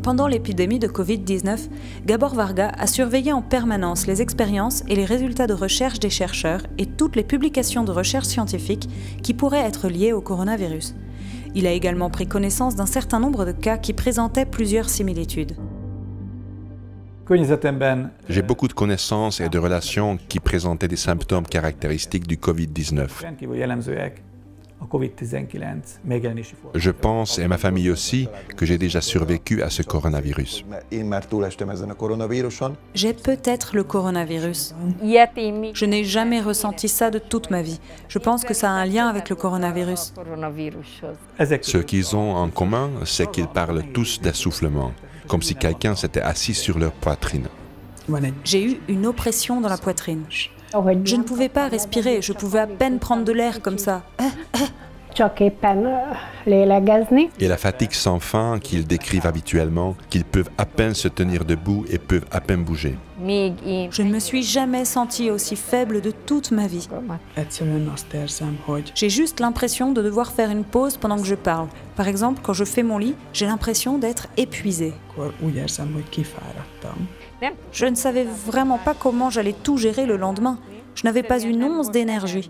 Pendant l'épidémie de Covid-19, Gabor Varga a surveillé en permanence les expériences et les résultats de recherche des chercheurs et toutes les publications de recherche scientifiques qui pourraient être liées au coronavirus. Il a également pris connaissance d'un certain nombre de cas qui présentaient plusieurs similitudes. J'ai beaucoup de connaissances et de relations qui présentaient des symptômes caractéristiques du Covid-19. Je pense, et ma famille aussi, que j'ai déjà survécu à ce coronavirus. J'ai peut-être le coronavirus. Je n'ai jamais ressenti ça de toute ma vie. Je pense que ça a un lien avec le coronavirus. Ce qu'ils ont en commun, c'est qu'ils parlent tous d'essoufflement, comme si quelqu'un s'était assis sur leur poitrine. J'ai eu une oppression dans la poitrine. Je ne pouvais pas respirer, je pouvais à peine prendre de l'air comme ça. Et la fatigue sans fin qu'ils décrivent habituellement, qu'ils peuvent à peine se tenir debout et peuvent à peine bouger. Je ne me suis jamais sentie aussi faible de toute ma vie. J'ai juste l'impression de devoir faire une pause pendant que je parle. Par exemple, quand je fais mon lit, j'ai l'impression d'être épuisée. Je ne savais vraiment pas comment j'allais tout gérer le lendemain. Je n'avais pas une once d'énergie.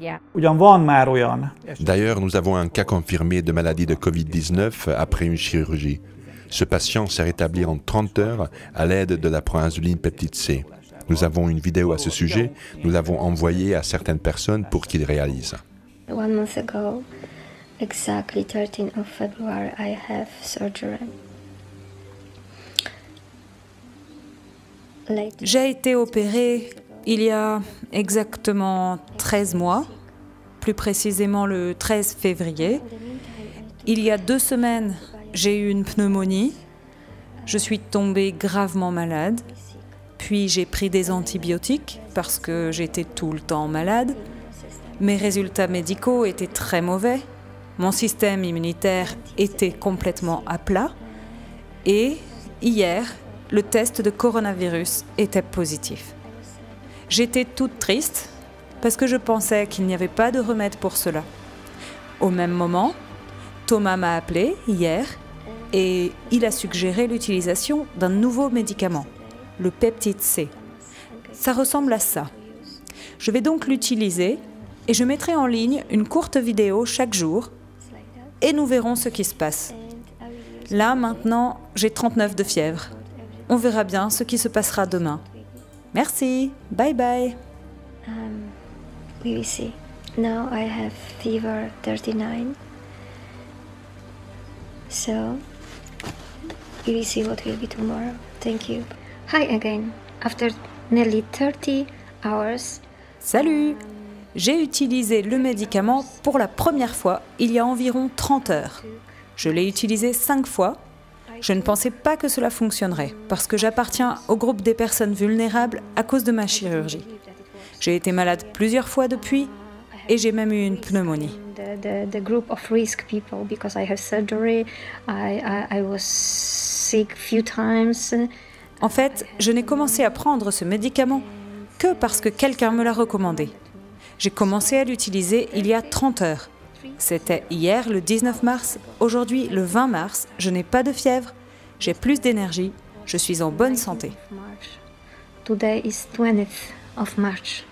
D'ailleurs, nous avons un cas confirmé de maladie de Covid-19 après une chirurgie. Ce patient s'est rétabli en 30 heures à l'aide de la proinsuline peptide C. Nous avons une vidéo à ce sujet. Nous l'avons envoyée à certaines personnes pour qu'ils réalisent. 1 month ago, exactly 13th of February, I have surgery. J'ai été opérée il y a exactement 13 mois, plus précisément le 13 février. Il y a 2 semaines, j'ai eu une pneumonie. Je suis tombée gravement malade. Puis j'ai pris des antibiotiques parce que j'étais tout le temps malade. Mes résultats médicaux étaient très mauvais. Mon système immunitaire était complètement à plat. Et hier, le test de coronavirus était positif. J'étais toute triste parce que je pensais qu'il n'y avait pas de remède pour cela. Au même moment, Thomas m'a appelé hier et il a suggéré l'utilisation d'un nouveau médicament, le peptide C. Ça ressemble à ça. Je vais donc l'utiliser et je mettrai en ligne une courte vidéo chaque jour et nous verrons ce qui se passe. Là, maintenant, j'ai 39 de fièvre. On verra bien ce qui se passera demain. Merci. Bye bye. We will see. Now I have fever 39. So we will see what will be tomorrow. Thank you. Hi again. After nearly 30 hours. Salut. J'ai utilisé le médicament pour la première fois il y a environ 30 heures. Je l'ai utilisé 5 fois. Je ne pensais pas que cela fonctionnerait, parce que j'appartiens au groupe des personnes vulnérables à cause de ma chirurgie. J'ai été malade plusieurs fois depuis, et j'ai même eu une pneumonie. The group of risk people, because I have surgery, I was sick few times. En fait, je n'ai commencé à prendre ce médicament que parce que quelqu'un me l'a recommandé. J'ai commencé à l'utiliser il y a 30 heures. C'était hier, le 19 mars. Aujourd'hui, le 20 mars. Je n'ai pas de fièvre. J'ai plus d'énergie. Je suis en bonne santé. Today is 20th of March.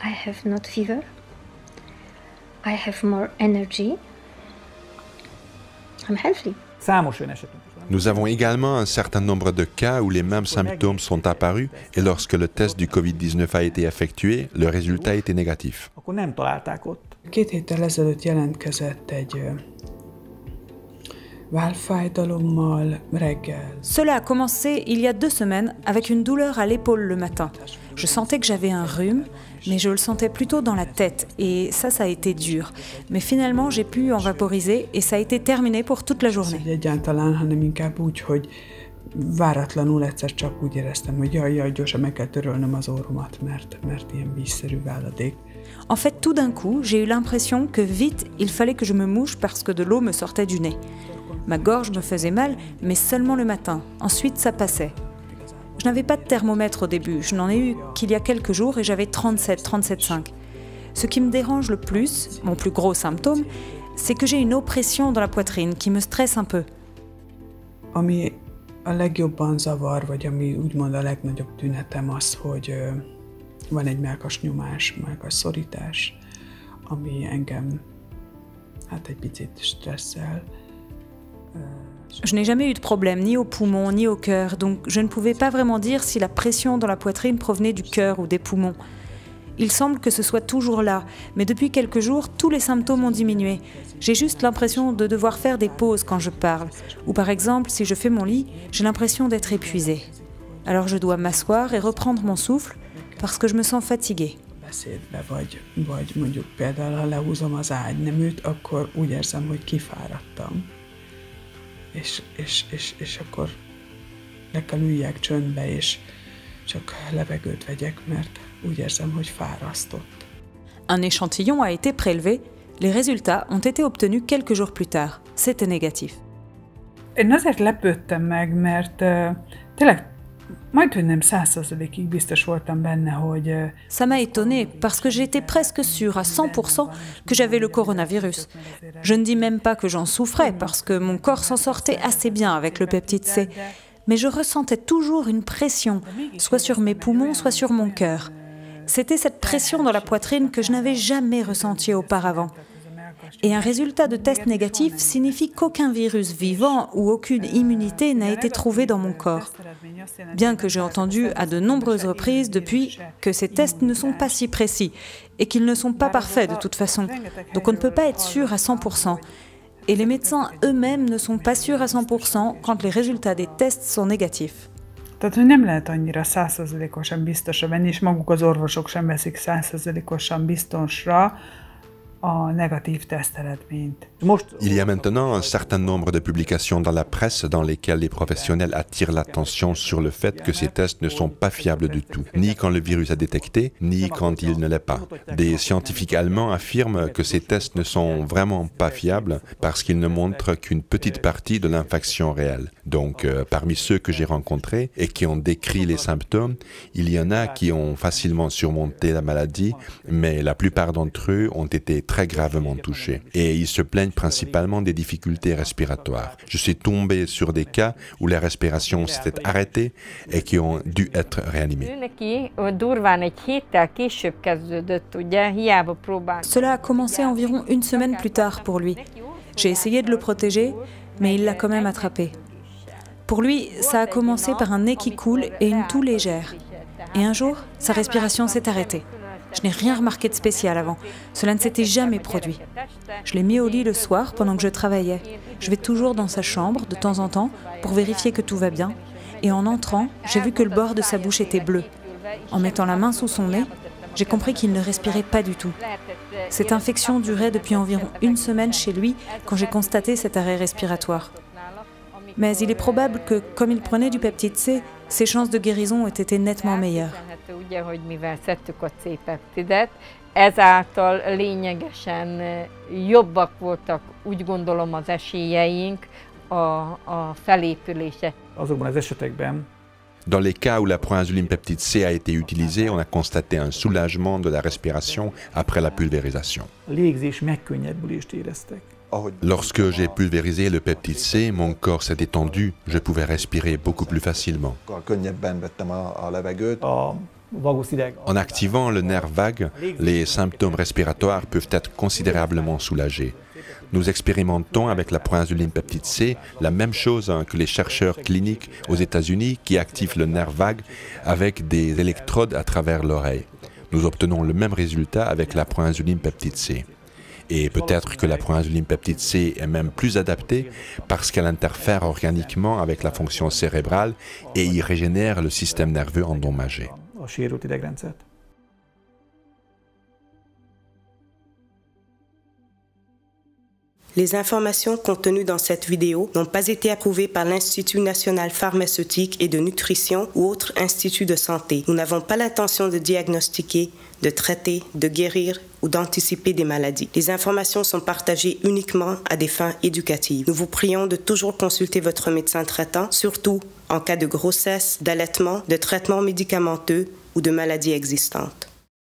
I have not fever. I have more energy. I'm healthy. Nous avons également un certain nombre de cas où les mêmes symptômes sont apparus et lorsque le test du Covid-19 a été effectué, le résultat était négatif. 2 héttel ezelőtt jelentkezett egy válfájdalommal reggel. Cela a commencé il y a 2 semaines avec une douleur à l'épaule le matin. Je sentais que j'avais un rhume, mais je le sentais plutôt dans la tête et ça a été dur. Mais finalement, j'ai pu en vaporiser et ça a été terminé pour toute la journée. Egyáltalán, hanem inkább úgy, hogy váratlanul egyszer csak úgy éreztem, hogy jaj, gyorsan meg kell törölnöm az orromat, mert ilyen vízszerű váladék. En fait, tout d'un coup, j'ai eu l'impression que vite, il fallait que je me mouche parce que de l'eau me sortait du nez. Ma gorge me faisait mal, mais seulement le matin. Ensuite, ça passait. Je n'avais pas de thermomètre au début, je n'en ai eu qu'il y a quelques jours et j'avais 37,5. Ce qui me dérange le plus, mon plus gros symptôme, c'est que j'ai une oppression dans la poitrine qui me stresse un peu. Ami a legjobban zavar, vagy ami úgymond a legnagyobb tünetem az, hogy van egy mellkas nyomás, mellkas szorítás, ami engem hát egy picit stresszel. Je n'ai jamais eu de problème ni au poumon ni au cœur, donc je ne pouvais pas vraiment dire si la pression dans la poitrine provenait du cœur ou des poumons. Il semble que ce soit toujours là, mais depuis quelques jours, tous les symptômes ont diminué. J'ai juste l'impression de devoir faire des pauses quand je parle, ou par exemple, si je fais mon lit, j'ai l'impression d'être épuisée. Alors je dois m'asseoir et reprendre mon souffle, parce que je me sens fatiguée. Beszédbe vagy mondjuk például, ha lehúzom az ágyneműt, akkor úgy érzem, hogy kifáradtam. És akkor le kell üljek csöndbe, és csak levegőt vegyek, mert úgy érzem, hogy fárasztott. Un échantillon a été prélevé, les résultats ont été obtenus quelques jours plus tard. C'était négatif. Én azért lepődtem meg, mert tényleg majdhogy nem 100%-ig biztos voltam benne, hogy... Ça m'a étonnée parce que j'étais presque sûre à 100% que j'avais le coronavirus. Je ne dis même pas que j'en souffrais parce que mon corps s'en sortait assez bien avec le peptide C, mais je ressentais toujours une pression, soit sur mes poumons, soit sur mon cœur. C'était cette pression dans la poitrine que je n'avais jamais ressentie auparavant. Et un résultat de test négatif signifie qu'aucun virus vivant ou aucune immunité n'a été trouvé dans mon corps. Bien que j'ai entendu à de nombreuses reprises depuis que ces tests ne sont pas si précis et qu'ils ne sont pas parfaits de toute façon. Donc on ne peut pas être sûr à 100%. Et les médecins eux-mêmes ne sont pas sûrs à 100% quand les résultats des tests sont négatifs. Tehát, hogy nem lehet annyira 100%-osan biztosra venni, és maguk az orvosok sem veszik 100%-osan biztosra a négatív teszteredményt. Il y a maintenant un certain nombre de publications dans la presse dans lesquelles les professionnels attirent l'attention sur le fait que ces tests ne sont pas fiables du tout, ni quand le virus est détecté, ni quand il ne l'est pas. Des scientifiques allemands affirment que ces tests ne sont vraiment pas fiables parce qu'ils ne montrent qu'une petite partie de l'infection réelle. Donc, parmi ceux que j'ai rencontrés et qui ont décrit les symptômes, il y en a qui ont facilement surmonté la maladie, mais la plupart d'entre eux ont été très gravement touchés. Et ils se plaignent principalement des difficultés respiratoires. Je suis tombé sur des cas où la respiration s'était arrêtée et qui ont dû être réanimés. Cela a commencé environ une semaine plus tard pour lui. J'ai essayé de le protéger, mais il l'a quand même attrapé. Pour lui, ça a commencé par un nez qui coule et une toux légère. Et un jour, sa respiration s'est arrêtée. Je n'ai rien remarqué de spécial avant. Cela ne s'était jamais produit. Je l'ai mis au lit le soir pendant que je travaillais. Je vais toujours dans sa chambre de temps en temps pour vérifier que tout va bien. Et en entrant, j'ai vu que le bord de sa bouche était bleu. En mettant la main sous son nez, j'ai compris qu'il ne respirait pas du tout. Cette infection durait depuis environ une semaine chez lui quand j'ai constaté cet arrêt respiratoire. Mais il est probable que, comme il prenait du peptide C, ses chances de guérison ont été nettement meilleures. Ezáltal lényegesen jobbak voltak, úgy gondolom, az esélyeink a felépülése. Azokban az esetekben Dans les cas où la proinsuline peptide C a été utilisée, on a constaté un soulagement de la respiration après la pulvérisation. a légzés megkönnyebbülést éreztek. Lorsque j'ai pulvérisé le peptide C, mon corps s'est détendu, je pouvais respirer beaucoup plus facilement. En activant le nerf vague, les symptômes respiratoires peuvent être considérablement soulagés. Nous expérimentons avec la proinsuline peptide C la même chose que les chercheurs cliniques aux États-Unis qui activent le nerf vague avec des électrodes à travers l'oreille. Nous obtenons le même résultat avec la proinsuline peptide C. Et peut-être que la proinsuline peptide C est même plus adaptée parce qu'elle interfère organiquement avec la fonction cérébrale et y régénère le système nerveux endommagé. A sérült idegrendszert. Les informations contenues dans cette vidéo n'ont pas été approuvées par l'Institut national pharmaceutique et de nutrition ou autre institut de santé. Nous n'avons pas l'intention de diagnostiquer, de traiter, de guérir ou d'anticiper des maladies. Les informations sont partagées uniquement à des fins éducatives. Nous vous prions de toujours consulter votre médecin traitant, surtout en cas de grossesse, d'allaitement, de traitement médicamenteux ou de maladies existantes.